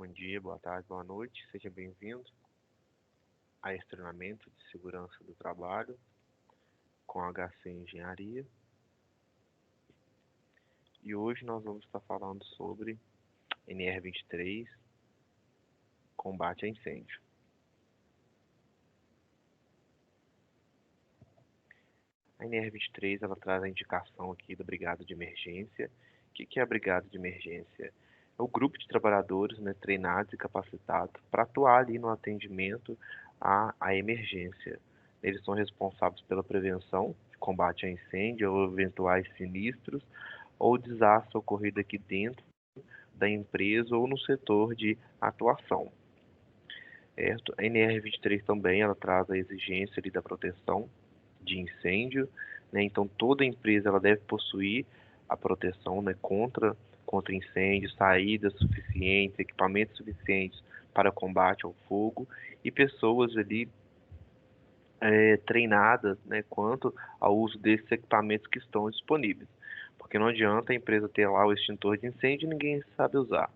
Bom dia, boa tarde, boa noite. Seja bem-vindo a esse treinamento de segurança do trabalho com HC Engenharia. E hoje nós vamos estar falando sobre NR23, combate a incêndio. A NR23 ela traz a indicação aqui da Brigada de Emergência. O que é a Brigada de Emergência? É o grupo de trabalhadores, treinados e capacitados para atuar ali no atendimento à emergência. Eles são responsáveis pela prevenção, combate a incêndio ou eventuais sinistros ou desastre ocorrido aqui dentro da empresa ou no setor de atuação. A NR23 também ela traz a exigência ali da proteção de incêndio, Então toda empresa ela deve possuir a proteção, contra incêndio, saídas suficientes, equipamentos suficientes para combate ao fogo e pessoas ali treinadas, quanto ao uso desses equipamentos que estão disponíveis, porque não adianta a empresa ter lá o extintor de incêndio e ninguém sabe usar,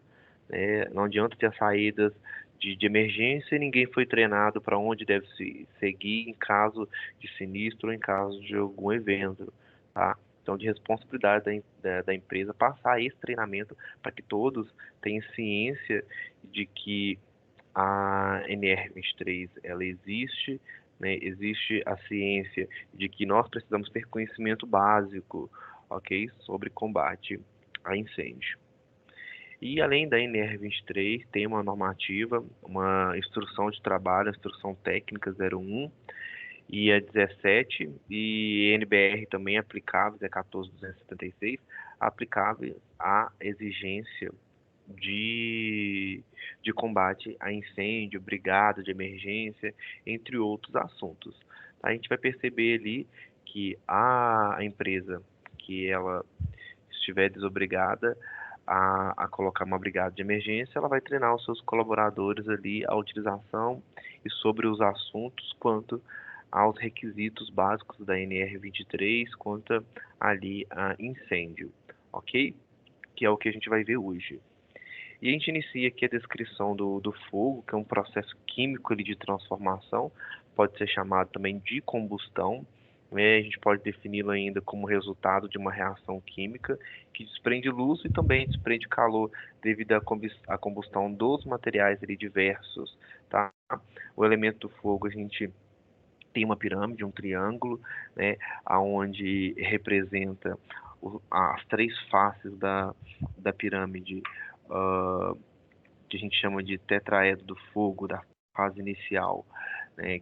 Não adianta ter saídas de emergência e ninguém foi treinado para onde deve se seguir em caso de sinistro ou em caso de algum evento, tá? Então, de responsabilidade da empresa passar esse treinamento para que todos tenham ciência de que a NR23 ela existe, existe a ciência de que nós precisamos ter conhecimento básico, ok, sobre combate a incêndio. E além da NR23, tem uma normativa, uma instrução de trabalho, a instrução técnica 01 e a 17, e NBR também aplicáveis, 14276, aplicáveis à exigência de combate a incêndio, brigada de emergência, entre outros assuntos. A gente vai perceber ali que a empresa que ela estiver desobrigada a colocar uma brigada de emergência, ela vai treinar os seus colaboradores ali a utilização e sobre os assuntos quanto aos requisitos básicos da NR23 quanto ali a incêndio, ok? Que é o que a gente vai ver hoje. E a gente inicia aqui a descrição do fogo, que é um processo químico ali de transformação, pode ser chamado também de combustão. A gente pode defini-lo ainda como resultado de uma reação química que desprende luz e também desprende calor devido à combustão dos materiais ali diversos, tá? O elemento do fogo, a gente tem uma pirâmide, um triângulo, onde representa as três faces da pirâmide, que a gente chama de tetraedro do fogo, da fase inicial,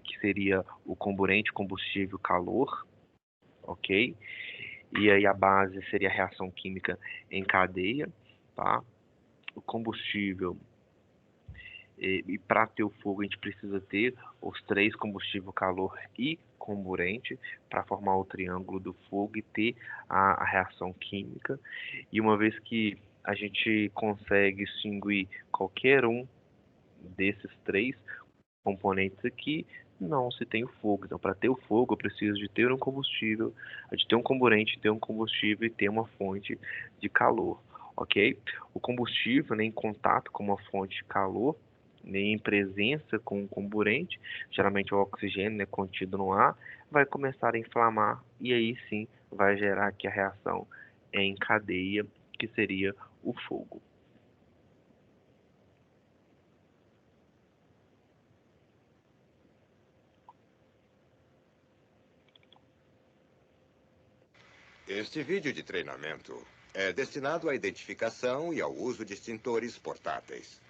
que seria o comburente, combustível, calor, ok? E aí a base seria a reação química em cadeia, tá? O combustível, e para ter o fogo a gente precisa ter os três: combustível, calor e comburente, para formar o triângulo do fogo e ter a reação química. E uma vez que a gente consegue extinguir qualquer um desses três componentes aqui, não se tem o fogo. Então, para ter o fogo, eu preciso de ter um combustível, de ter um comburente, ter um combustível e ter uma fonte de calor, ok? O combustível, em contato com uma fonte de calor, em presença com o comburente, geralmente o oxigênio, contido no ar, vai começar a inflamar e aí sim vai gerar aqui a reação em cadeia, que seria o fogo. Este vídeo de treinamento é destinado à identificação e ao uso de extintores portáteis.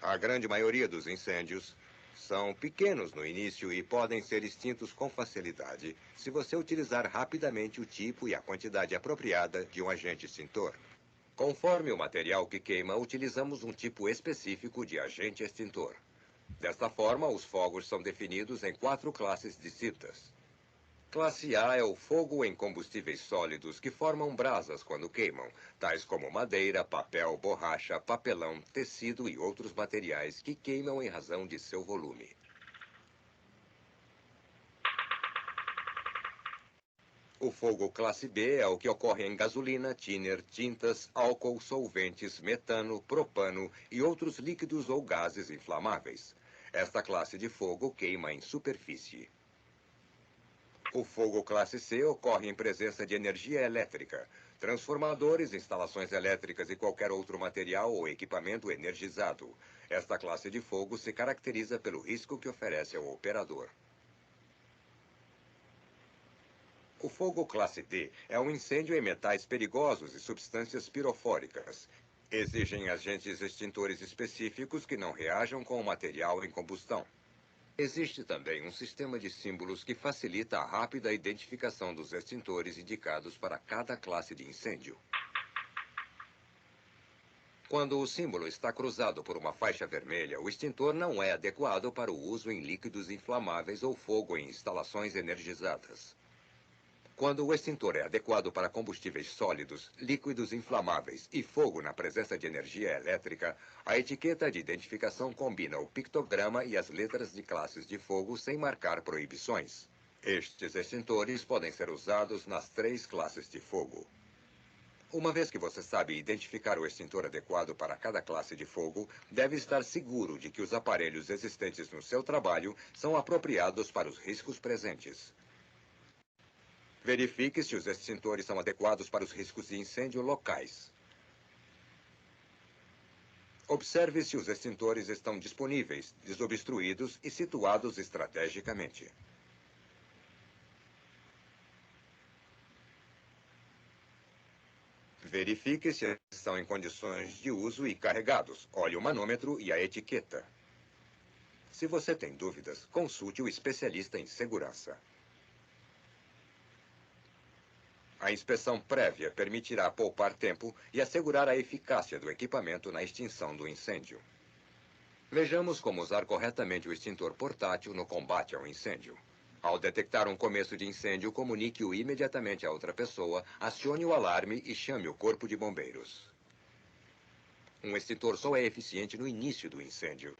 A grande maioria dos incêndios são pequenos no início e podem ser extintos com facilidade se você utilizar rapidamente o tipo e a quantidade apropriada de um agente extintor. Conforme o material que queima, utilizamos um tipo específico de agente extintor. Desta forma, os fogos são definidos em 4 classes distintas. Classe A é o fogo em combustíveis sólidos que formam brasas quando queimam, tais como madeira, papel, borracha, papelão, tecido e outros materiais que queimam em razão de seu volume. O fogo classe B é o que ocorre em gasolina, thinner, tintas, álcool, solventes, metano, propano e outros líquidos ou gases inflamáveis. Esta classe de fogo queima em superfície. O fogo classe C ocorre em presença de energia elétrica, transformadores, instalações elétricas e qualquer outro material ou equipamento energizado. Esta classe de fogo se caracteriza pelo risco que oferece ao operador. O fogo classe D é um incêndio em metais perigosos e substâncias pirofóricas. Exigem agentes extintores específicos que não reajam com o material em combustão. Existe também um sistema de símbolos que facilita a rápida identificação dos extintores indicados para cada classe de incêndio. Quando o símbolo está cruzado por uma faixa vermelha, o extintor não é adequado para o uso em líquidos inflamáveis ou fogo em instalações energizadas. Quando o extintor é adequado para combustíveis sólidos, líquidos inflamáveis e fogo na presença de energia elétrica, a etiqueta de identificação combina o pictograma e as letras de classes de fogo sem marcar proibições. Estes extintores podem ser usados nas 3 classes de fogo. Uma vez que você sabe identificar o extintor adequado para cada classe de fogo, deve estar seguro de que os aparelhos existentes no seu trabalho são apropriados para os riscos presentes. Verifique se os extintores são adequados para os riscos de incêndio locais. Observe se os extintores estão disponíveis, desobstruídos e situados estrategicamente. Verifique se estão em condições de uso e carregados. Olhe o manômetro e a etiqueta. Se você tem dúvidas, consulte o especialista em segurança. A inspeção prévia permitirá poupar tempo e assegurar a eficácia do equipamento na extinção do incêndio. Vejamos como usar corretamente o extintor portátil no combate ao incêndio. Ao detectar um começo de incêndio, comunique-o imediatamente a outra pessoa, acione o alarme e chame o corpo de bombeiros. Um extintor só é eficiente no início do incêndio.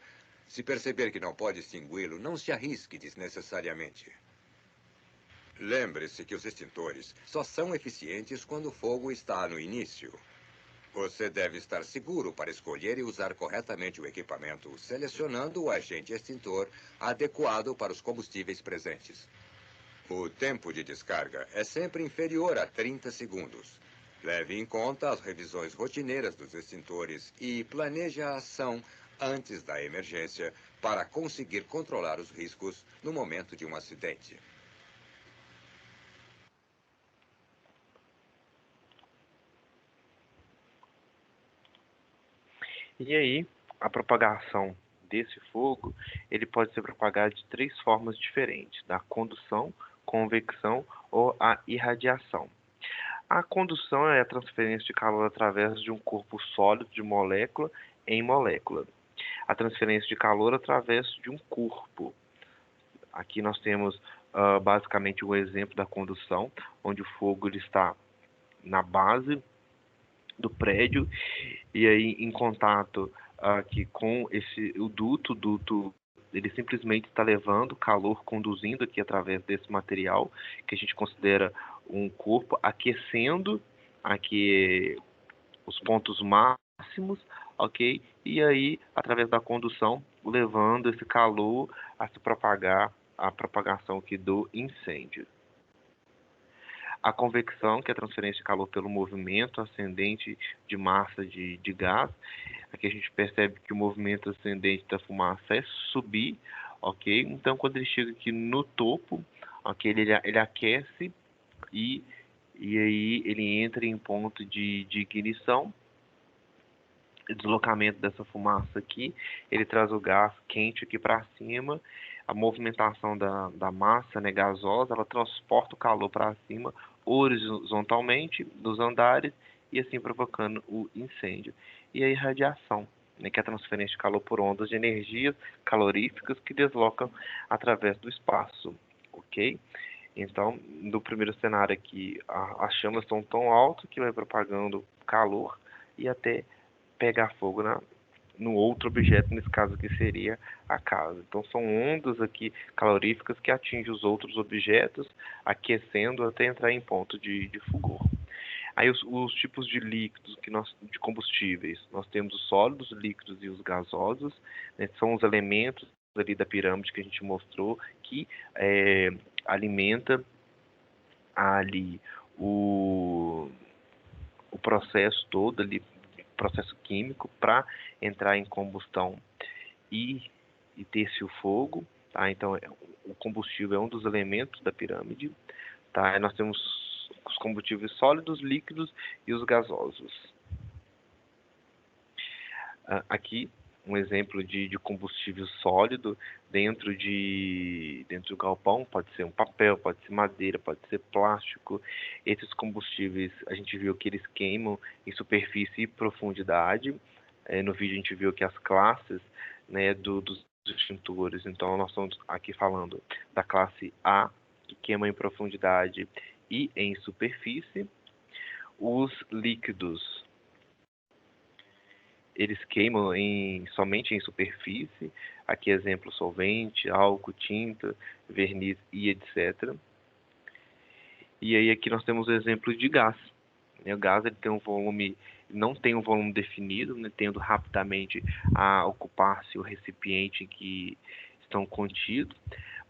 Se perceber que não pode extingui-lo, não se arrisque desnecessariamente. Lembre-se que os extintores só são eficientes quando o fogo está no início. Você deve estar seguro para escolher e usar corretamente o equipamento, selecionando o agente extintor adequado para os combustíveis presentes. O tempo de descarga é sempre inferior a 30 segundos. Leve em conta as revisões rotineiras dos extintores e planeje a ação antes da emergência para conseguir controlar os riscos no momento de um acidente. E aí, a propagação desse fogo, ele pode ser propagado de 3 formas diferentes: da condução, convecção ou a irradiação. A condução é a transferência de calor através de um corpo sólido de molécula em molécula. A transferência de calor através de um corpo. Aqui nós temos basicamente um exemplo da condução, onde o fogo ele está na base do prédio e aí em contato aqui com o duto ele simplesmente está levando calor, conduzindo aqui através desse material que a gente considera um corpo, aquecendo aqui os pontos máximos, ok? E aí, através da condução, levando esse calor a se propagar, a propagação aqui do incêndio. A convecção, que é a transferência de calor pelo movimento ascendente de massa de gás. Aqui a gente percebe que o movimento ascendente da fumaça é subir, ok? Então, quando ele chega aqui no topo, ok, ele aquece e aí ele entra em ponto de ignição. O deslocamento dessa fumaça aqui, ele traz o gás quente aqui para cima. A movimentação da massa, né, gasosa, ela transporta o calor para cima horizontalmente dos andares e assim provocando o incêndio. E a irradiação, né, que é a transferência de calor por ondas de energias caloríficas que deslocam através do espaço, ok? Então, no primeiro cenário aqui, as chamas estão tão altas que vai propagando calor e até pegar fogo no outro objeto, nesse caso aqui seria a casa. Então são ondas aqui caloríficas que atingem os outros objetos, aquecendo até entrar em ponto de fulgor. Aí os tipos de líquidos de combustíveis, nós temos os sólidos, líquidos e os gasosos, né, são os elementos ali da pirâmide que a gente mostrou que alimenta ali o processo todo ali, processo químico para entrar em combustão e ter-se o fogo, tá? Então o combustível é um dos elementos da pirâmide, tá? Aí nós temos os combustíveis sólidos, líquidos e os gasosos. Aqui um exemplo de combustível sólido dentro do galpão, pode ser um papel, pode ser madeira, pode ser plástico. Esses combustíveis a gente viu que eles queimam em superfície e profundidade. No vídeo a gente viu que as classes, né, dos extintores, então nós estamos aqui falando da classe A, que queima em profundidade e em superfície. Os líquidos, eles queimam somente em superfície. Aqui exemplo, solvente, álcool, tinta, verniz e etc. E aí aqui nós temos o exemplo de gás. O gás ele tem um volume, não tem um volume definido, né, tendo rapidamente a ocupar-se o recipiente em que estão contidos,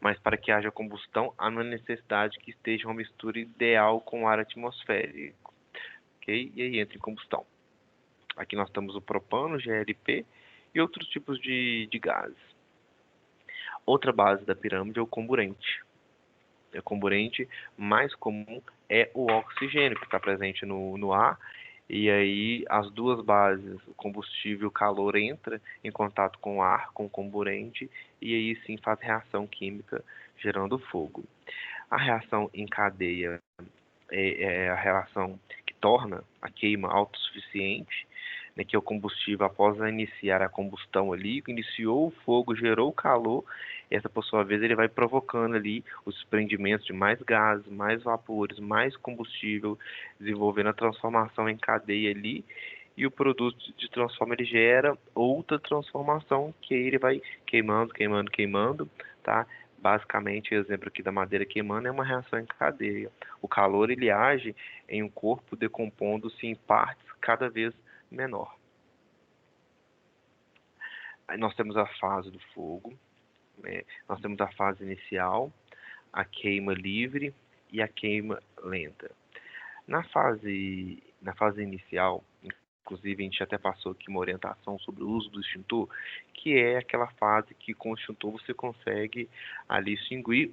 mas para que haja combustão, há uma necessidade que esteja uma mistura ideal com o ar atmosférico. Okay? E aí entra em combustão. Aqui nós temos o propano, GLP e outros tipos de gases. Outra base da pirâmide é o comburente. O comburente mais comum é o oxigênio, que está presente no ar. E aí as duas bases, o combustível e o calor, entra em contato com o ar, com o comburente, e aí sim faz reação química gerando fogo. A reação em cadeia é a relação que torna a queima autossuficiente, né, que é o combustível após iniciar a combustão ali, iniciou o fogo, gerou o calor, essa por sua vez ele vai provocando ali os desprendimentos de mais gases, mais vapores, mais combustível, desenvolvendo a transformação em cadeia ali, e o produto de transforma ele gera outra transformação que ele vai queimando, queimando, queimando, tá? Basicamente, o exemplo aqui da madeira queimando é uma reação em cadeia. O calor ele age em um corpo decompondo-se em partes cada vez menor. Aí nós temos a fase do fogo, né? Nós temos a fase inicial, a queima livre e a queima lenta. Na fase inicial, inclusive a gente até passou aqui uma orientação sobre o uso do extintor, que é aquela fase que com o extintor você consegue ali extinguir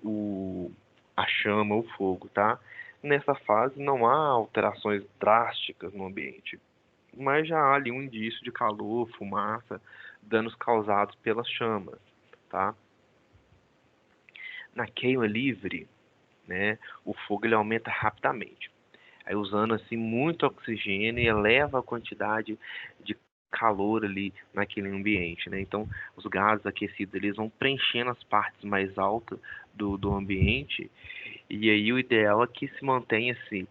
a chama, o fogo, tá? Nessa fase não há alterações drásticas no ambiente, mas já há ali um indício de calor, fumaça, danos causados pelas chamas, tá? Na queima livre, né, o fogo ele aumenta rapidamente. Aí usando assim muito oxigênio e eleva a quantidade de calor ali naquele ambiente, né? Então os gases aquecidos eles vão preenchendo as partes mais altas do ambiente, e aí o ideal é que se mantenha-se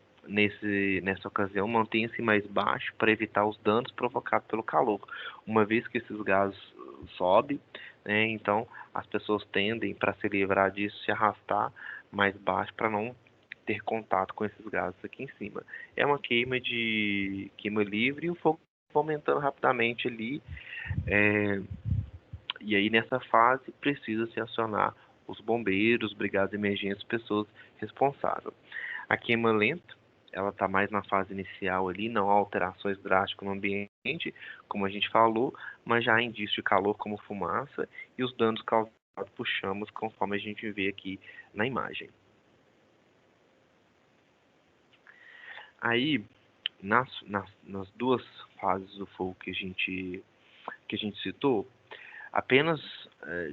nessa ocasião, mantenha-se mais baixo para evitar os danos provocados pelo calor. Uma vez que esses gases sobem, né, então as pessoas tendem, para se livrar disso, se arrastar mais baixo para não ter contato com esses gases aqui em cima. É uma queima livre, e o fogo aumentando rapidamente ali, e aí nessa fase precisa se acionar os bombeiros, brigadas de emergência, pessoas responsáveis. A queima lenta, ela está mais na fase inicial ali, não há alterações drásticas no ambiente, como a gente falou, mas já há indício de calor como fumaça e os danos causados por chamas, conforme a gente vê aqui na imagem. Aí, nas duas fases do fogo que a gente citou, apenas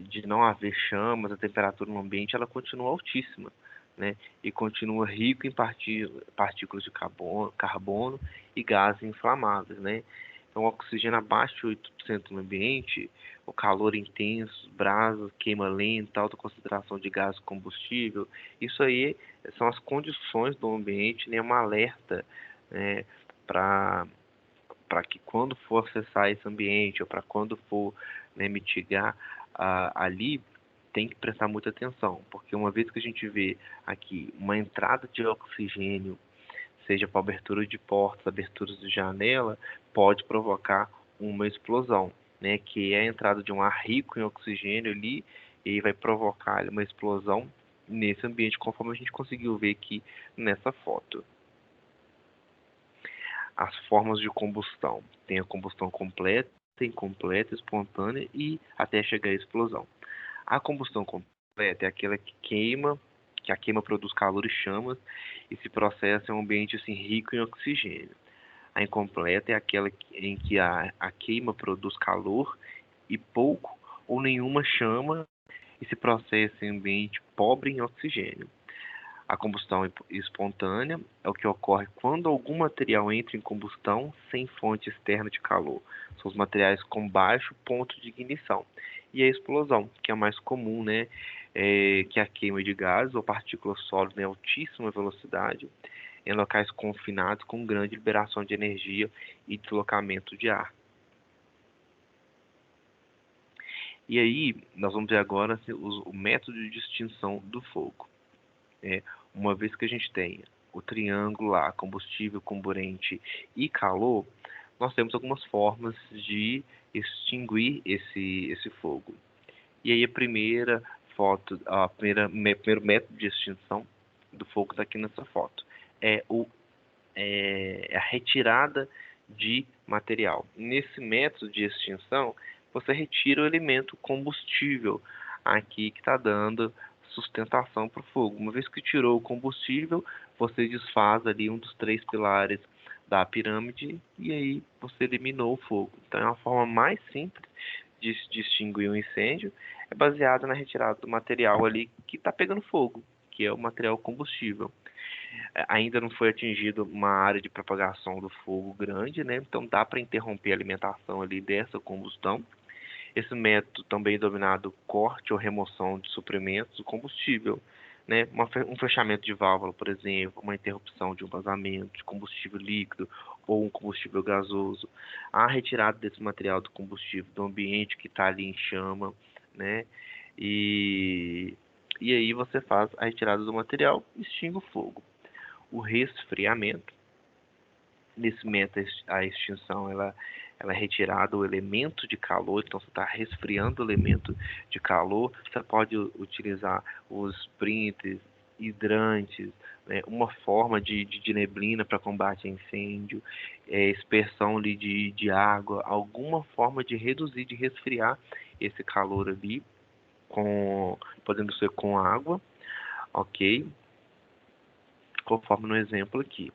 de não haver chamas, a temperatura no ambiente ela continua altíssima, né? E continua rico em partículas de carbono e gases inflamáveis, né? Então, o oxigênio abaixo de 8% no ambiente, o calor intenso, brasa, queima lenta, alta concentração de gás combustível, isso aí são as condições do ambiente, né? Um alerta, né, para para que quando for acessar esse ambiente ou para quando for, né, mitigar ali, tem que prestar muita atenção, porque uma vez que a gente vê aqui uma entrada de oxigênio, seja para abertura de portas, aberturas de janela, pode provocar uma explosão, né, que é a entrada de um ar rico em oxigênio ali, e vai provocar uma explosão nesse ambiente, conforme a gente conseguiu ver aqui nessa foto. As formas de combustão. Tem a combustão completa, incompleta, espontânea e até chegar à explosão. A combustão completa é aquela que a queima produz calor e chamas, e se processa em um ambiente assim, rico em oxigênio. A incompleta é aquela em que a queima produz calor e pouco ou nenhuma chama, e se processa em um ambiente pobre em oxigênio. A combustão espontânea é o que ocorre quando algum material entra em combustão sem fonte externa de calor. São os materiais com baixo ponto de ignição. E a explosão, que é a mais comum, né? Que é a queima de gases ou partículas sólidas em altíssima velocidade em locais confinados com grande liberação de energia e deslocamento de ar. E aí, nós vamos ver agora assim, o método de extinção do fogo. Uma vez que a gente tenha o triângulo lá, combustível, comburente e calor, nós temos algumas formas de extinguir esse fogo. E aí a primeira foto, primeiro método de extinção do fogo está aqui nessa foto, é a retirada de material. Nesse método de extinção, você retira o elemento combustível aqui que está dando sustentação para o fogo. Uma vez que tirou o combustível, você desfaz ali um dos 3 pilares da pirâmide e aí você eliminou o fogo. Então é uma forma mais simples de extinguir um incêndio, é baseada na retirada do material ali que está pegando fogo, que é o material combustível. Ainda não foi atingido uma área de propagação do fogo grande, né? Então dá para interromper a alimentação ali dessa combustão. Esse método também é denominado corte ou remoção de suprimentos do combustível, né? Um fechamento de válvula, por exemplo, uma interrupção de um vazamento de combustível líquido ou um combustível gasoso, a retirada desse material do combustível do ambiente que está ali em chama, né? E aí você faz a retirada do material e extingue o fogo. O resfriamento, nesse método a extinção ela é retirada o elemento de calor, então você está resfriando o elemento de calor. Você pode utilizar os sprints, hidrantes, né, uma forma de neblina para combate a incêndio, expersão ali de água, alguma forma de reduzir, de resfriar esse calor ali, podendo ser com água, ok? Conforme no exemplo aqui.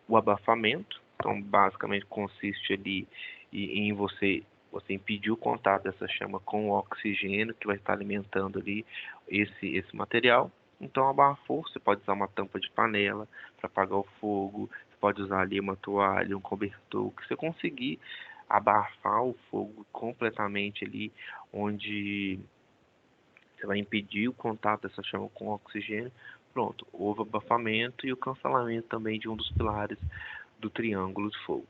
O abafamento, então basicamente consiste ali em você impedir o contato dessa chama com o oxigênio que vai estar alimentando ali esse material. Então abafou, você pode usar uma tampa de panela para apagar o fogo, você pode usar ali uma toalha, um cobertor, que você conseguir abafar o fogo completamente ali, onde você vai impedir o contato dessa chama com o oxigênio. Pronto, houve abafamento e o cancelamento também de um dos pilares do triângulo de fogo.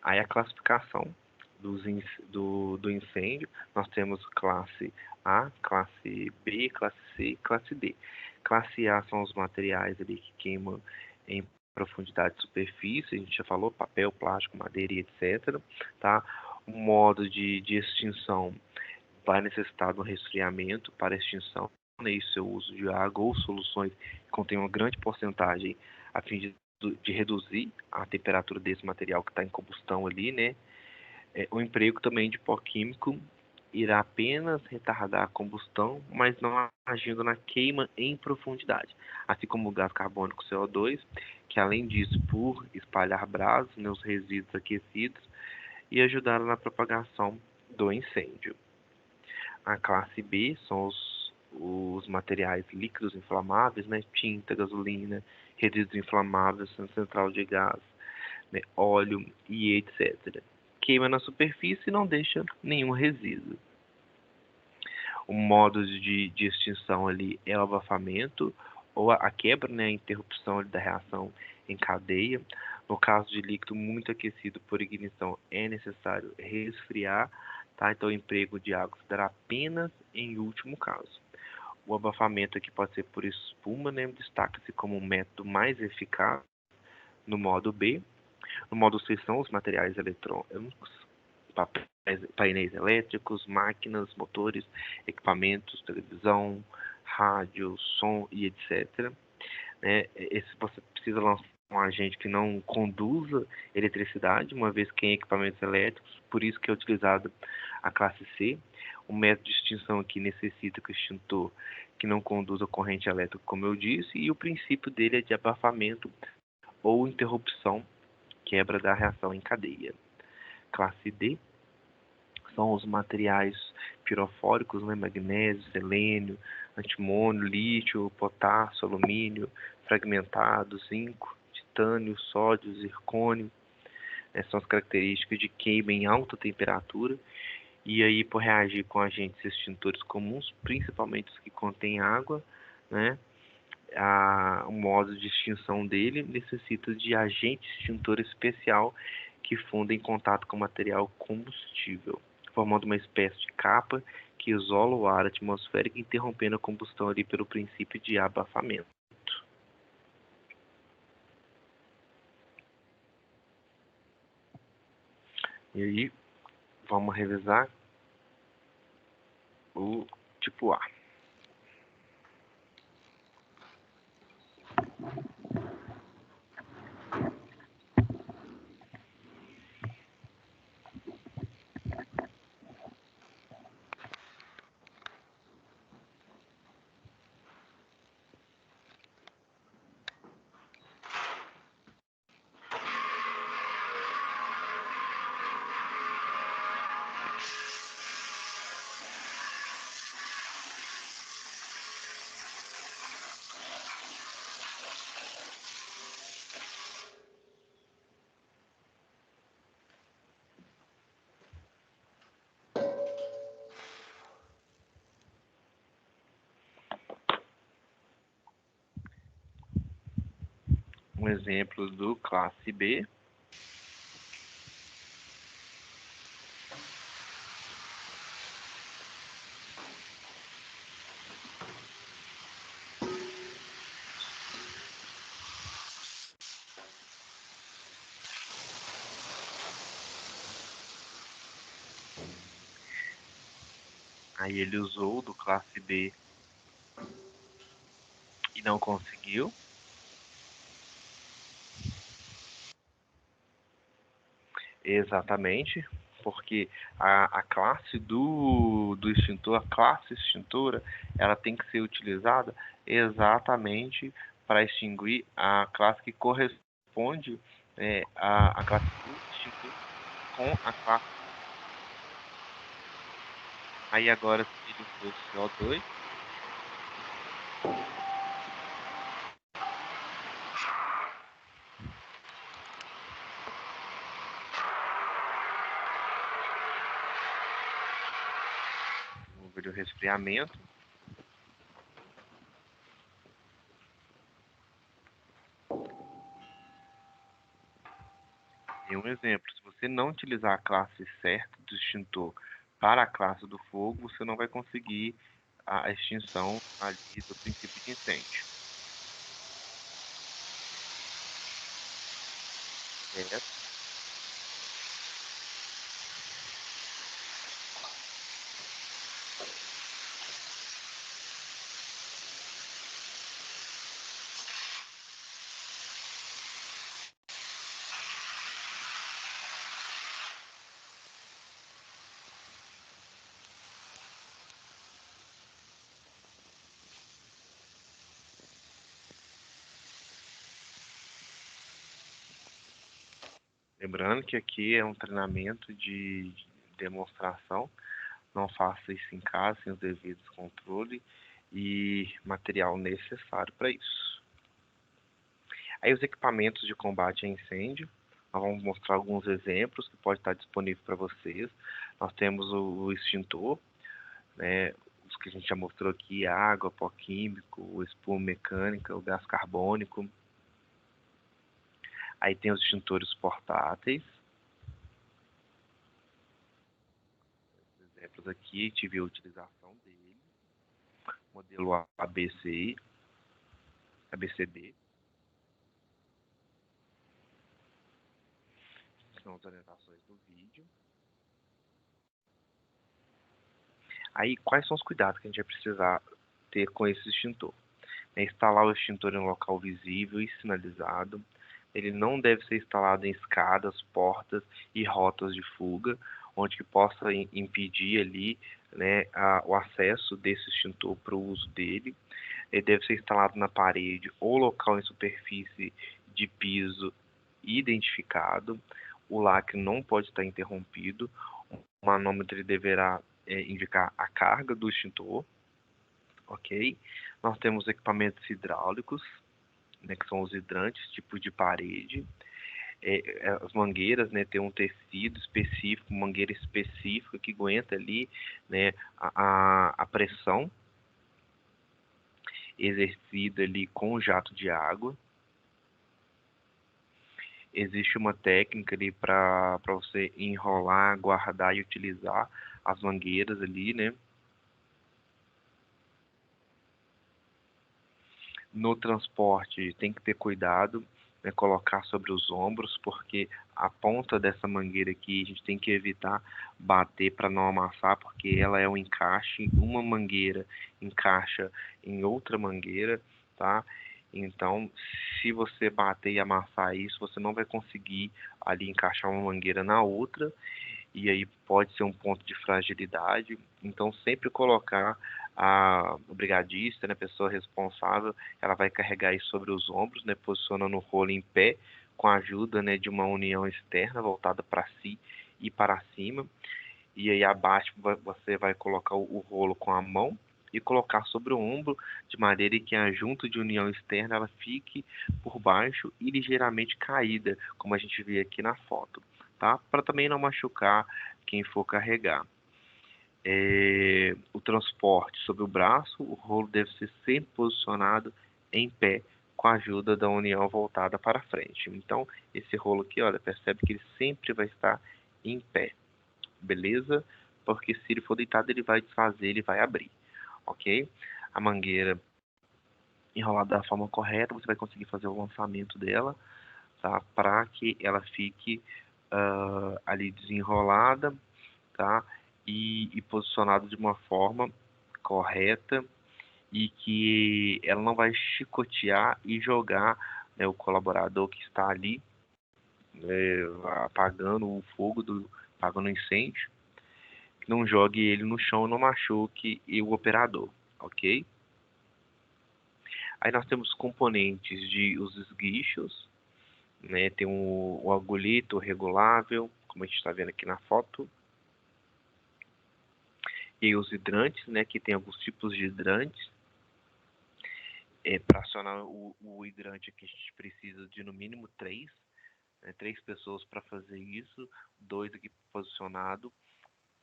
Aí a classificação do incêndio, nós temos classe A, classe B, classe C e classe D. Classe A são os materiais ali que queimam em profundidade de superfície, a gente já falou, papel, plástico, madeira e etc. Tá? O modo de extinção vai necessitar de um resfriamento para extinção, né, e seu uso de água ou soluções que contêm uma grande porcentagem a fim de reduzir a temperatura desse material que está em combustão ali, né? O emprego também de pó químico irá apenas retardar a combustão, mas não agindo na queima em profundidade, assim como o gás carbônico CO2, que além disso, por espalhar brasas, né, os resíduos aquecidos, e ajudar na propagação do incêndio. A classe B são os materiais líquidos inflamáveis, né? Tinta, gasolina, resíduos inflamáveis, central de gás, né? Óleo e etc. Queima na superfície e não deixa nenhum resíduo. O modo de extinção ali é o abafamento ou a quebra, né, a interrupção da reação em cadeia. No caso de líquido muito aquecido por ignição, é necessário resfriar, tá? Então, o emprego de água se dará apenas em último caso. O abafamento aqui pode ser por espuma, né? Destaca-se como um método mais eficaz no modo B. No modo C são os materiais eletrônicos, painéis elétricos, máquinas, motores, equipamentos, televisão, rádio, som e etc. Você precisa lançar um agente que não conduza eletricidade, uma vez que em equipamentos elétricos, por isso que é utilizada a classe C. O método de extinção aqui necessita que o extintor que não conduza corrente elétrica, como eu disse, e o princípio dele é de abafamento ou interrupção, quebra da reação em cadeia. Classe D são os materiais pirofóricos, né, magnésio, selênio, antimônio, lítio, potássio, alumínio, fragmentado, zinco, titânio, sódio, zircônio. São as características de queima em alta temperatura e aí por reagir com agentes extintores comuns, principalmente os que contêm água, né? O modo de extinção dele necessita de agente extintor especial que funda em contato com o material combustível, formando uma espécie de capa que isola o ar atmosférico, interrompendo a combustão ali pelo princípio de abafamento. E aí, vamos revisar o tipo A. Um exemplo do classe B. Aí ele usou do classe B e não conseguiu. Exatamente, porque a classe do extintor, a classe extintora, ela tem que ser utilizada exatamente para extinguir a classe que corresponde a classe do extintor com a classe. Aí agora, se ele for CO2, houve o resfriamento. E um exemplo, se você não utilizar a classe certa do extintor para a classe do fogo, você não vai conseguir a extinção ali do princípio de incêndio. Lembrando que aqui é um treinamento de demonstração, não faça isso em casa sem os devidos controles e material necessário para isso. Aí os equipamentos de combate a incêndio, nós vamos mostrar alguns exemplos que pode estar disponível para vocês. Nós temos o extintor, né, os que a gente já mostrou aqui, água, pó químico, espuma mecânica, o gás carbônico. Aí tem os extintores portáteis. Esses exemplos aqui, a gente viu a utilização dele. Modelo ABCI, ABCD. São as orientações do vídeo. Aí, quais são os cuidados que a gente vai precisar ter com esse extintor? Instalar o extintor em um local visível e sinalizado. Ele não deve ser instalado em escadas, portas e rotas de fuga, onde que possa impedir ali, né, o acesso desse extintor para o uso dele. Ele deve ser instalado na parede ou local em superfície de piso identificado. O lacre não pode estar interrompido. O manômetro ele deverá indicar a carga do extintor. Ok? Nós temos equipamentos hidráulicos, né, que são os hidrantes, tipo de parede. As mangueiras, né, tem um tecido específico, mangueira específica que aguenta ali, né, a pressão exercida ali com o jato de água. Existe uma técnica ali para você enrolar, guardar e utilizar as mangueiras ali, né? No transporte tem que ter cuidado, né, colocar sobre os ombros, porque a ponta dessa mangueira aqui a gente tem que evitar bater para não amassar, porque ela é um encaixe, uma mangueira encaixa em outra mangueira, tá? Então, se você bater e amassar isso, você não vai conseguir ali encaixar uma mangueira na outra, e aí pode ser um ponto de fragilidade. Então, sempre colocar o brigadista, né, a pessoa responsável, ela vai carregar isso sobre os ombros, né, posicionando o rolo em pé, com a ajuda, né, de uma união externa voltada para si e para cima. E aí abaixo você vai colocar o rolo com a mão e colocar sobre o ombro, de maneira que a junta de união externa ela fique por baixo e ligeiramente caída, como a gente vê aqui na foto, tá? Para também não machucar quem for carregar. O transporte sobre o braço, o rolo deve ser sempre posicionado em pé, com a ajuda da união voltada para frente. Então, esse rolo aqui, olha, percebe que ele sempre vai estar em pé, beleza? Porque se ele for deitado, ele vai desfazer, ele vai abrir, ok? A mangueira enrolada da forma correta, você vai conseguir fazer o lançamento dela, tá? Para que ela fique ali desenrolada, tá? E posicionada de uma forma correta e que ela não vai chicotear e jogar, né, o colaborador que está ali, apagando o fogo, apagando o incêndio, que não jogue ele no chão, não machuque o operador, ok? Aí nós temos componentes de os esguichos, né? Tem o agulhito regulável, como a gente está vendo aqui na foto, e os hidrantes, né? Que tem alguns tipos de hidrantes. Para acionar o hidrante aqui a gente precisa de no mínimo 3, né? 3 pessoas para fazer isso, 2 aqui posicionado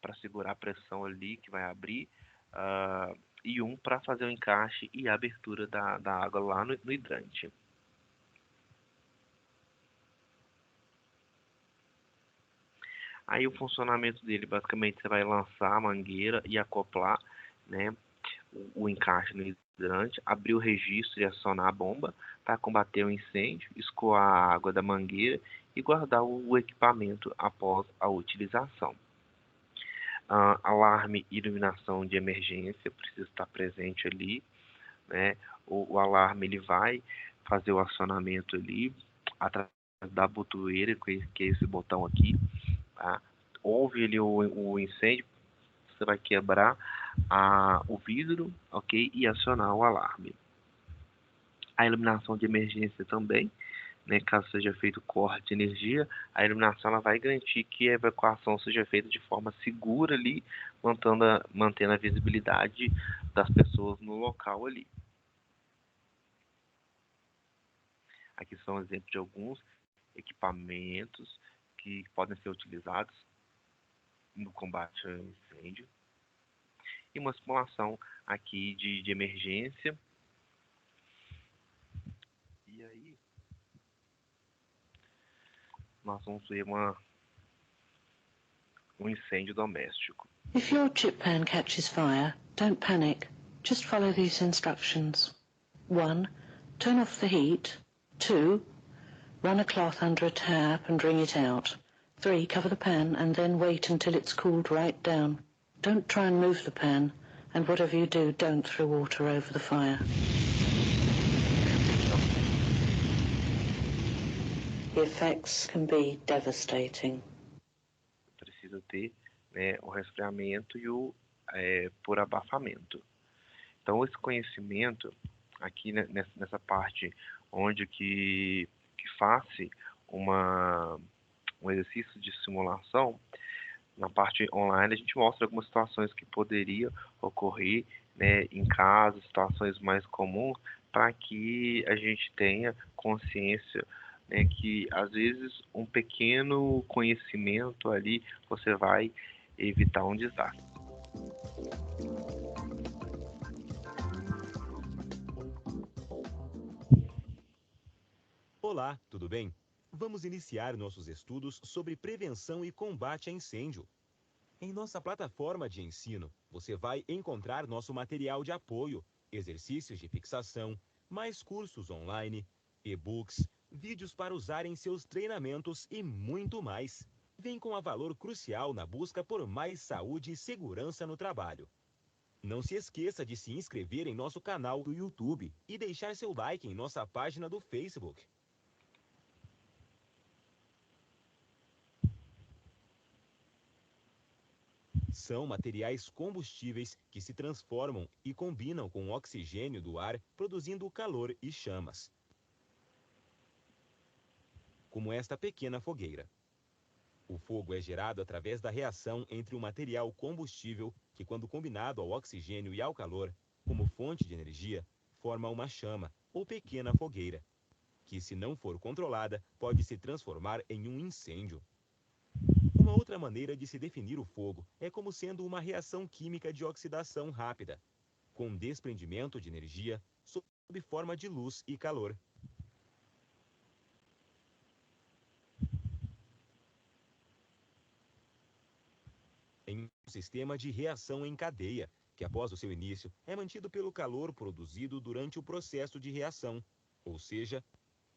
para segurar a pressão ali que vai abrir, e um para fazer o encaixe e a abertura da água lá no hidrante. Aí o funcionamento dele, basicamente, você vai lançar a mangueira e acoplar, né, o encaixe no hidrante, abrir o registro e acionar a bomba para combater o incêndio, escoar a água da mangueira e guardar o equipamento após a utilização. Alarme e iluminação de emergência precisa estar presente ali, né? O alarme ele vai fazer o acionamento ali através da botoeira, que é esse botão aqui, tá? Houve ali o incêndio, você vai quebrar o vidro, ok? E acionar o alarme. A iluminação de emergência também, né? Caso seja feito corte de energia, a iluminação ela vai garantir que a evacuação seja feita de forma segura ali, mantendo a visibilidade das pessoas no local ali. Aqui são exemplos de alguns equipamentos que podem ser utilizados no combate ao incêndio. e uma simulação aqui de emergência. E aí, nós vamos ver um incêndio doméstico. If your chip pan catches fire, don't panic. Just follow these instructions. 1. Turn off the heat. 2. Run a cloth under a tap and wring it out. 3. Cover the pan and then wait until it's cooled right down. Don't try and move the pan, and whatever you do, don't throw water over the fire. The effects can be devastating. Precisa ter, né, o resfriamento e o por abafamento. Então, esse conhecimento aqui, né, nessa parte onde que faz-se um exercício de simulação, na parte online a gente mostra algumas situações que poderiam ocorrer, né, em casa, situações mais comuns, para que a gente tenha consciência, né, que às vezes um pequeno conhecimento ali você vai evitar um desastre. Olá, tudo bem? Vamos iniciar nossos estudos sobre prevenção e combate a incêndio. Em nossa plataforma de ensino, você vai encontrar nosso material de apoio, exercícios de fixação, mais cursos online, e-books, vídeos para usar em seus treinamentos e muito mais. Vem com a valor crucial na busca por mais saúde e segurança no trabalho. Não se esqueça de se inscrever em nosso canal do YouTube e deixar seu like em nossa página do Facebook. São materiais combustíveis que se transformam e combinam com o oxigênio do ar, produzindo calor e chamas. Como esta pequena fogueira. O fogo é gerado através da reação entre o material combustível, que quando combinado ao oxigênio e ao calor, como fonte de energia, forma uma chama, ou pequena fogueira, que se não for controlada, pode se transformar em um incêndio. Uma outra maneira de se definir o fogo é como sendo uma reação química de oxidação rápida, com desprendimento de energia sob forma de luz e calor. Em um sistema de reação em cadeia, que após o seu início é mantido pelo calor produzido durante o processo de reação, ou seja,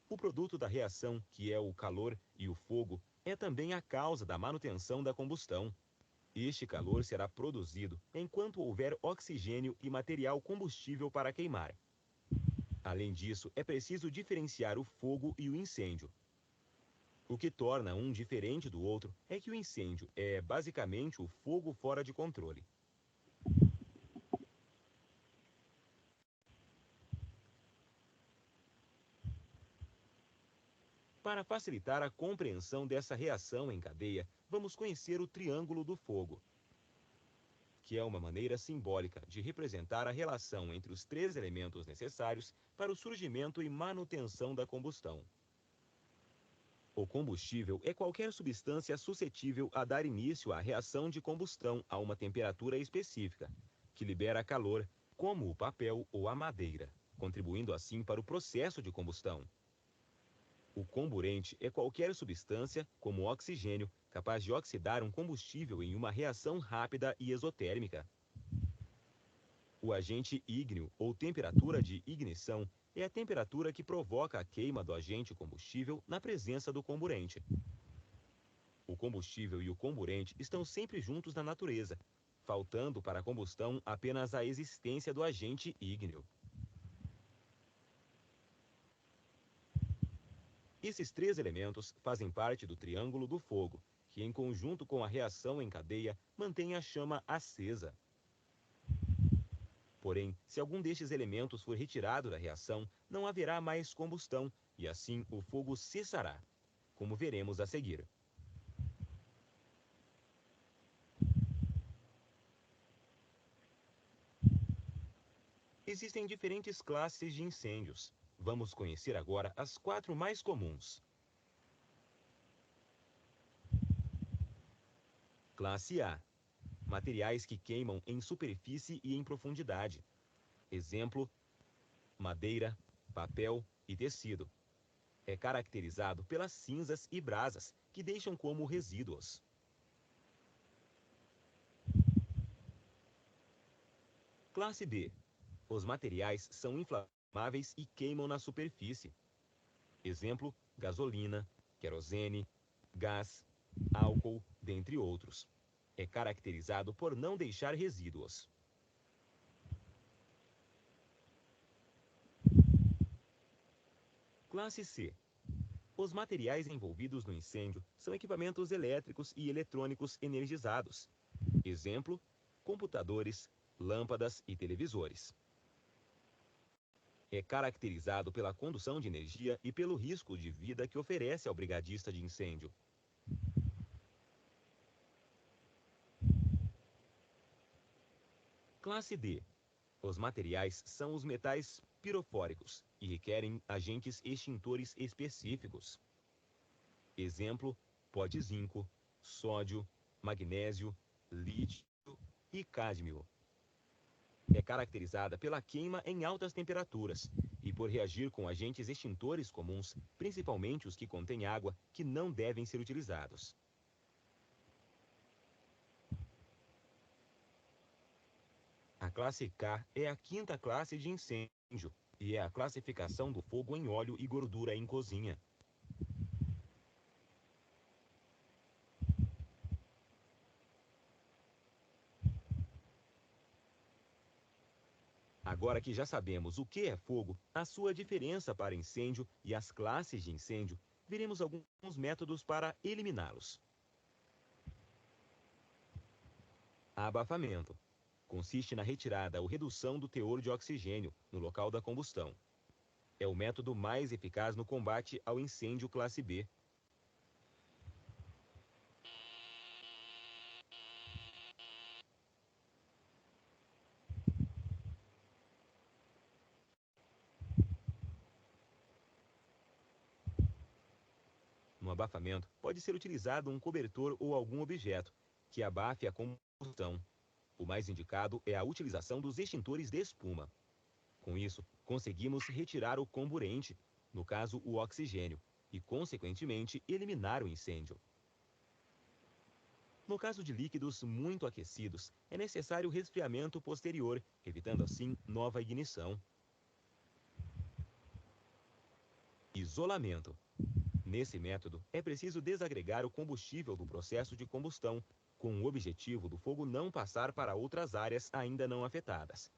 o produto da reação, que é o calor e o fogo, é também a causa da manutenção da combustão. Este calor será produzido enquanto houver oxigênio e material combustível para queimar. Além disso, é preciso diferenciar o fogo e o incêndio. O que torna um diferente do outro é que o incêndio é basicamente o fogo fora de controle. Para facilitar a compreensão dessa reação em cadeia, vamos conhecer o triângulo do fogo, que é uma maneira simbólica de representar a relação entre os três elementos necessários para o surgimento e manutenção da combustão. O combustível é qualquer substância suscetível a dar início à reação de combustão a uma temperatura específica, que libera calor, como o papel ou a madeira, contribuindo assim para o processo de combustão. O comburente é qualquer substância, como o oxigênio, capaz de oxidar um combustível em uma reação rápida e exotérmica. O agente ígneo, ou temperatura de ignição, é a temperatura que provoca a queima do agente combustível na presença do comburente. O combustível e o comburente estão sempre juntos na natureza, faltando para a combustão apenas a existência do agente ígneo. Esses três elementos fazem parte do triângulo do fogo, que em conjunto com a reação em cadeia mantém a chama acesa. Porém, se algum destes elementos for retirado da reação, não haverá mais combustão e assim o fogo cessará, como veremos a seguir. Existem diferentes classes de incêndios. Vamos conhecer agora as 4 mais comuns. Classe A: materiais que queimam em superfície e em profundidade. Exemplo, madeira, papel e tecido. É caracterizado pelas cinzas e brasas, que deixam como resíduos. Classe B. Os materiais são inflamáveis e queimam na superfície. Exemplo, gasolina, querosene, gás, álcool, dentre outros. É caracterizado por não deixar resíduos. Classe C. Os materiais envolvidos no incêndio são equipamentos elétricos e eletrônicos energizados. Exemplo, computadores, lâmpadas e televisores. É caracterizado pela condução de energia e pelo risco de vida que oferece ao brigadista de incêndio. Classe D. Os materiais são os metais pirofóricos e requerem agentes extintores específicos. Exemplo, pó de zinco, sódio, magnésio, lítio e cádmio. É caracterizada pela queima em altas temperaturas e por reagir com agentes extintores comuns, principalmente os que contêm água, que não devem ser utilizados. A classe K é a quinta classe de incêndio e é a classificação do fogo em óleo e gordura em cozinha. Agora que já sabemos o que é fogo, a sua diferença para incêndio e as classes de incêndio, veremos alguns métodos para eliminá-los. Abafamento. Consiste na retirada ou redução do teor de oxigênio no local da combustão. É o método mais eficaz no combate ao incêndio classe B. No abafamento, pode ser utilizado um cobertor ou algum objeto que abafe a combustão. O mais indicado é a utilização dos extintores de espuma. Com isso, conseguimos retirar o comburente, no caso o oxigênio, e, consequentemente, eliminar o incêndio. No caso de líquidos muito aquecidos, é necessário resfriamento posterior, evitando assim nova ignição. Isolamento. Nesse método, é preciso desagregar o combustível do processo de combustão, com o objetivo do fogo não passar para outras áreas ainda não afetadas.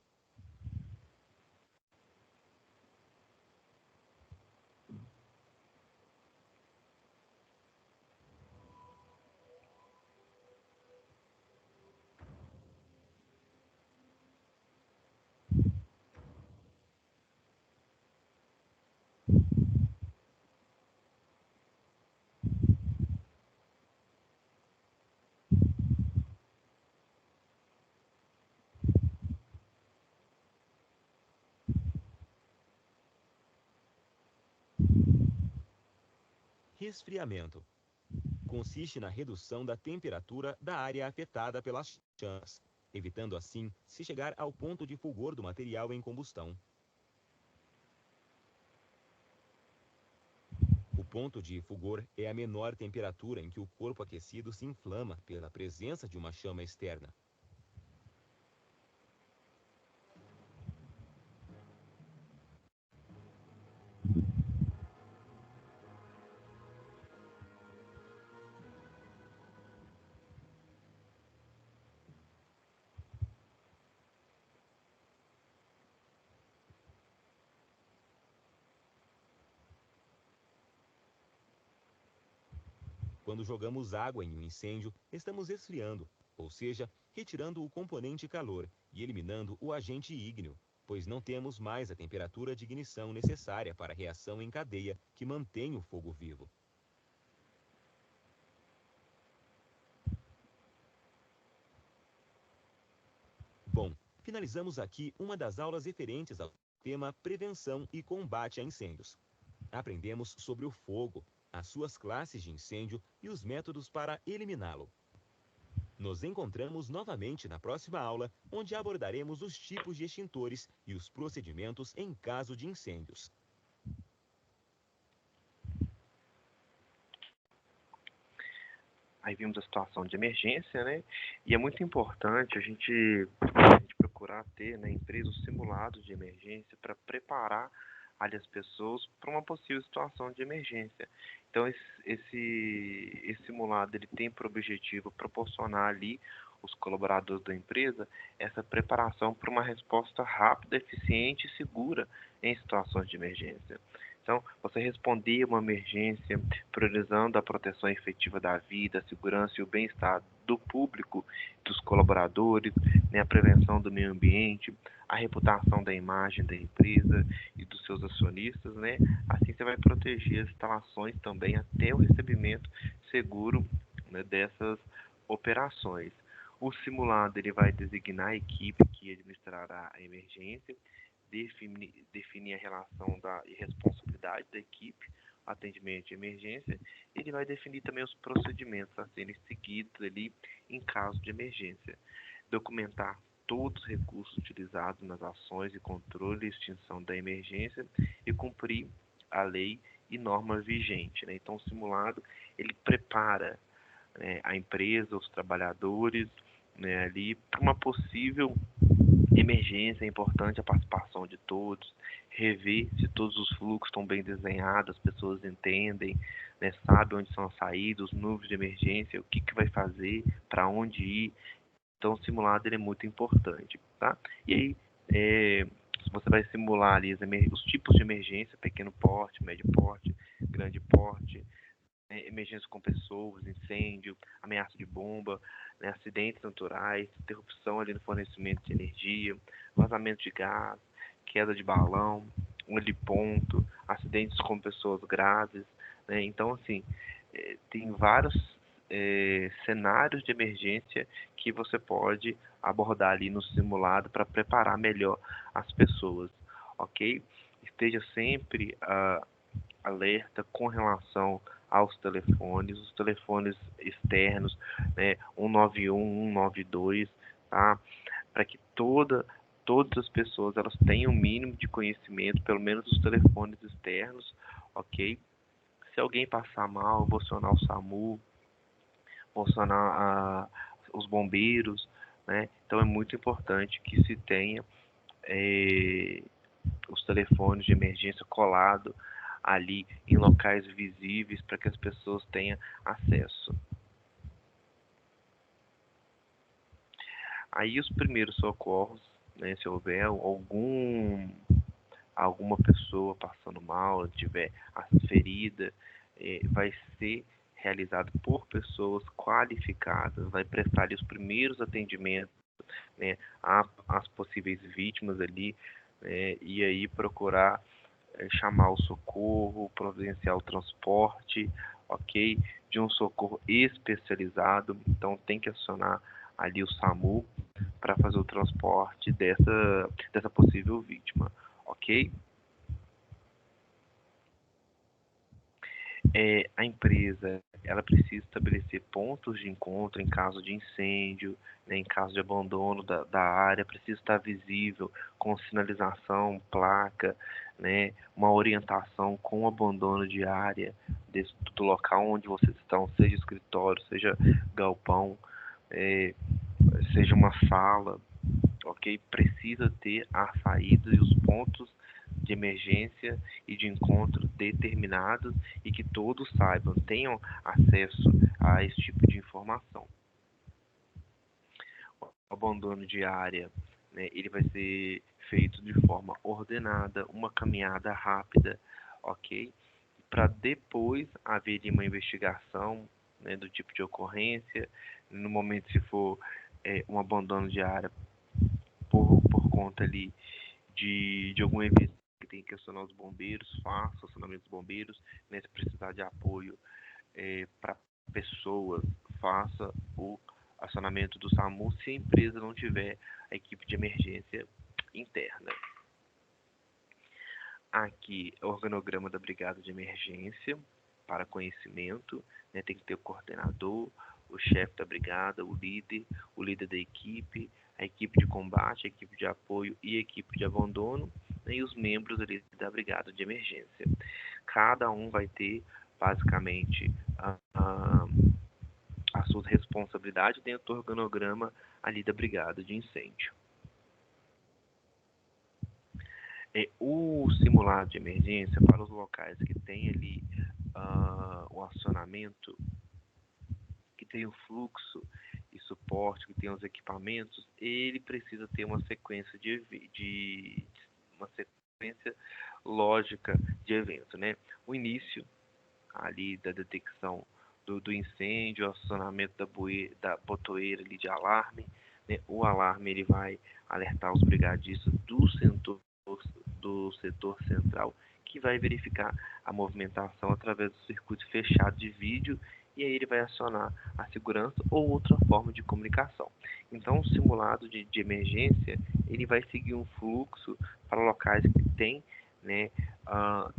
Resfriamento. Consiste na redução da temperatura da área afetada pelas chamas, evitando assim se chegar ao ponto de fulgor do material em combustão. O ponto de fulgor é a menor temperatura em que o corpo aquecido se inflama pela presença de uma chama externa. Quando jogamos água em um incêndio, estamos esfriando, ou seja, retirando o componente calor e eliminando o agente ígneo, pois não temos mais a temperatura de ignição necessária para a reação em cadeia que mantém o fogo vivo. Bom, finalizamos aqui uma das aulas referentes ao tema Prevenção e Combate a Incêndios. Aprendemos sobre o fogo, as suas classes de incêndio e os métodos para eliminá-lo. Nos encontramos novamente na próxima aula, onde abordaremos os tipos de extintores e os procedimentos em caso de incêndios. Aí vimos a situação de emergência, né? E é muito importante a gente procurar ter na empresa os simulados de emergência para preparar ali as pessoas para uma possível situação de emergência. Então, esse simulado ele tem por objetivo proporcionar ali os colaboradores da empresa essa preparação para uma resposta rápida, eficiente e segura em situações de emergência. Então, você responder a uma emergência priorizando a proteção efetiva da vida, a segurança e o bem-estar do público, dos colaboradores, né, a prevenção do meio ambiente, a reputação da imagem da empresa e dos seus acionistas, né? Assim você vai proteger as instalações também até o recebimento seguro, né, dessas operações. O simulado ele vai designar a equipe que administrará a emergência, definir a relação e responsabilidade da equipe, atendimento de emergência, ele vai definir também os procedimentos a serem seguidos ali em caso de emergência, documentar todos os recursos utilizados nas ações de controle e extinção da emergência e cumprir a lei e norma vigente, né? Então, o simulado ele prepara, né, a empresa, os trabalhadores, né, ali para uma possível emergência. É importante a participação de todos, rever se todos os fluxos estão bem desenhados, as pessoas entendem, né, sabem onde são as saídas, os números de emergência, o que, que vai fazer, para onde ir. Então, o simulado ele é muito importante, tá? E aí, você vai simular ali os tipos de emergência: pequeno porte, médio porte, grande porte, emergência com pessoas, incêndio, ameaça de bomba, né, acidentes naturais, interrupção ali no fornecimento de energia, vazamento de gás, queda de balão, um heliponto, acidentes com pessoas graves, né? Então, assim, tem vários cenários de emergência que você pode abordar ali no simulado para preparar melhor as pessoas, ok? Esteja sempre alerta com relação aos telefones, os telefones externos, né, 191, 192, tá? Para que todas as pessoas elas tenham o mínimo de conhecimento, pelo menos dos telefones externos, ok? Se alguém passar mal, vou acionar o SAMU, vou acionar os bombeiros, né? Então é muito importante que se tenha os telefones de emergência colado ali em locais visíveis para que as pessoas tenham acesso. Aí os primeiros socorros, né, se houver alguma pessoa passando mal, tiver ferida, vai ser realizado por pessoas qualificadas, vai prestar ali os primeiros atendimentos, né, às possíveis vítimas ali, e aí procurar chamar o socorro, providenciar o transporte, ok? De um socorro especializado. Então tem que acionar ali o SAMU para fazer o transporte dessa possível vítima, ok? A empresa ela precisa estabelecer pontos de encontro em caso de incêndio, né, em caso de abandono da área, precisa estar visível com sinalização, placa, né, uma orientação com abandono de área do local onde vocês estão, seja escritório, seja galpão, seja uma sala, ok? Precisa ter a saída e os pontos de emergência e de encontro determinados e que todos saibam, tenham acesso a esse tipo de informação. O abandono de área, né, ele vai ser feito de forma ordenada, uma caminhada rápida, ok? Para depois haver uma investigação, né, do tipo de ocorrência, no momento se for um abandono de área por conta ali de algum evento que tem que acionar os bombeiros, faça o acionamento dos bombeiros, né, se precisar de apoio para pessoas, faça o acionamento do SAMU se a empresa não tiver a equipe de emergência interna. Aqui é o organograma da brigada de emergência para conhecimento, né, tem que ter o coordenador, o chefe da brigada, o líder da equipe, a equipe de combate, a equipe de apoio e a equipe de abandono, né, e os membros ali da brigada de emergência. Cada um vai ter, basicamente, a sua responsabilidade dentro do organograma ali da brigada de incêndio. O simulado de emergência para os locais que tem ali o acionamento, que tem o fluxo e suporte, que tem os equipamentos, ele precisa ter uma sequência uma sequência lógica de evento, né? O início ali da detecção do incêndio, o acionamento da botoeira ali de alarme, né? O alarme ele vai alertar os brigadistas do setor central, que vai verificar a movimentação através do circuito fechado de vídeo, e aí ele vai acionar a segurança ou outra forma de comunicação. Então, o simulado de emergência, ele vai seguir um fluxo para locais que tem, né,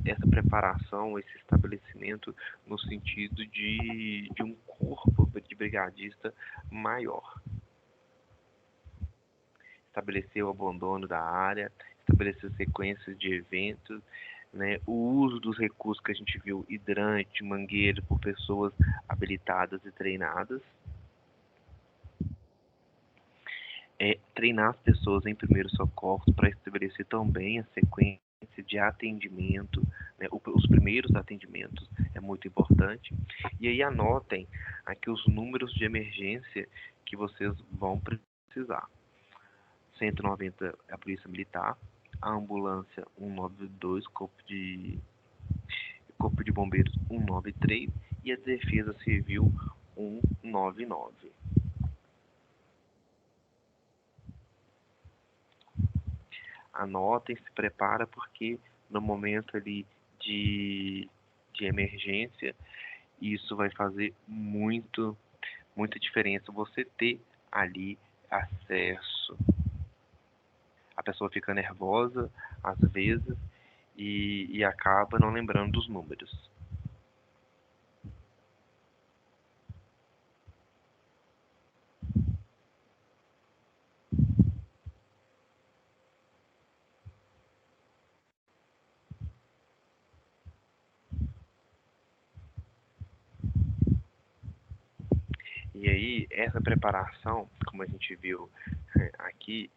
essa preparação, esse estabelecimento no sentido de um corpo de brigadista maior. Estabelecer o abandono da área, estabelecer sequências de eventos, né, o uso dos recursos que a gente viu, hidrante, mangueira, por pessoas habilitadas e treinadas. Treinar as pessoas em primeiros socorros para estabelecer também a sequência de atendimento, né, os primeiros atendimentos é muito importante. E aí anotem aqui os números de emergência que vocês vão precisar. 190 é a Polícia Militar, a ambulância 192, Corpo de Bombeiros 193 e a Defesa Civil 199. Anotem, se prepara, porque no momento ali de emergência, isso vai fazer muita diferença, você ter ali acesso. A pessoa fica nervosa, às vezes, e acaba não lembrando dos números. E aí, essa preparação, como a gente viu aqui,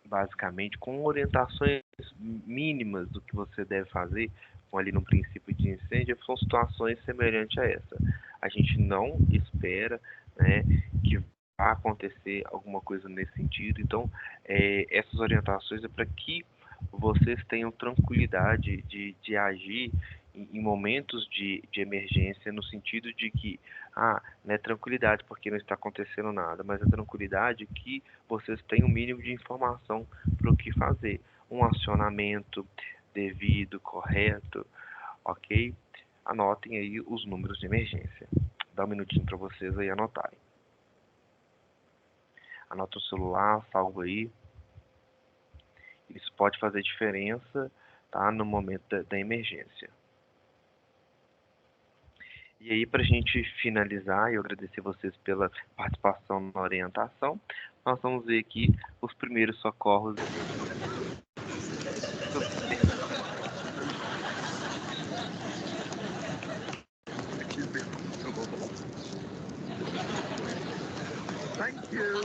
basicamente com orientações mínimas do que você deve fazer, como ali no princípio de incêndio, são situações semelhantes a essa. A gente não espera, né, que vá acontecer alguma coisa nesse sentido. Então, essas orientações é para que vocês tenham tranquilidade de agir em momentos de emergência, no sentido de que, não é tranquilidade porque não está acontecendo nada, mas é tranquilidade que vocês têm o mínimo de informação para o que fazer. Um acionamento devido, correto, ok? Anotem aí os números de emergência. Dá um minutinho para vocês aí anotarem. Anota o celular, salva aí. Isso pode fazer diferença, tá, no momento da emergência. E aí, para a gente finalizar, eu agradecer vocês pela participação na orientação, nós vamos ver aqui os primeiros socorros. Thank you.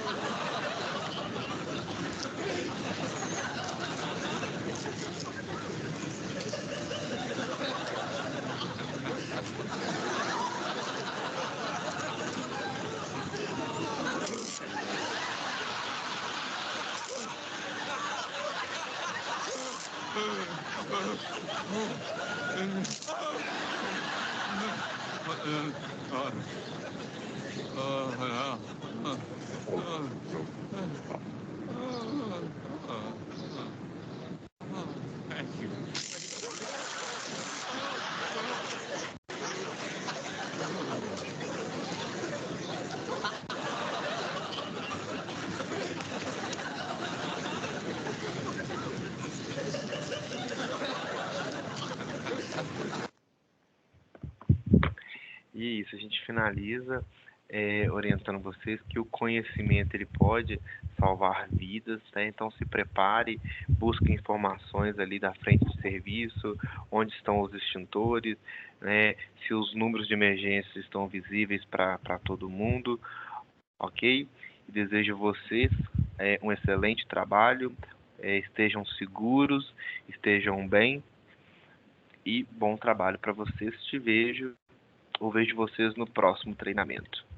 E isso, a gente finaliza orientando vocês que o conhecimento ele pode salvar vidas, né? Então se prepare, busque informações ali da frente de serviço, onde estão os extintores, né? Se os números de emergência estão visíveis para todo mundo, ok? Desejo a vocês um excelente trabalho, estejam seguros, estejam bem e bom trabalho para vocês. Te vejo ou vejo vocês no próximo treinamento.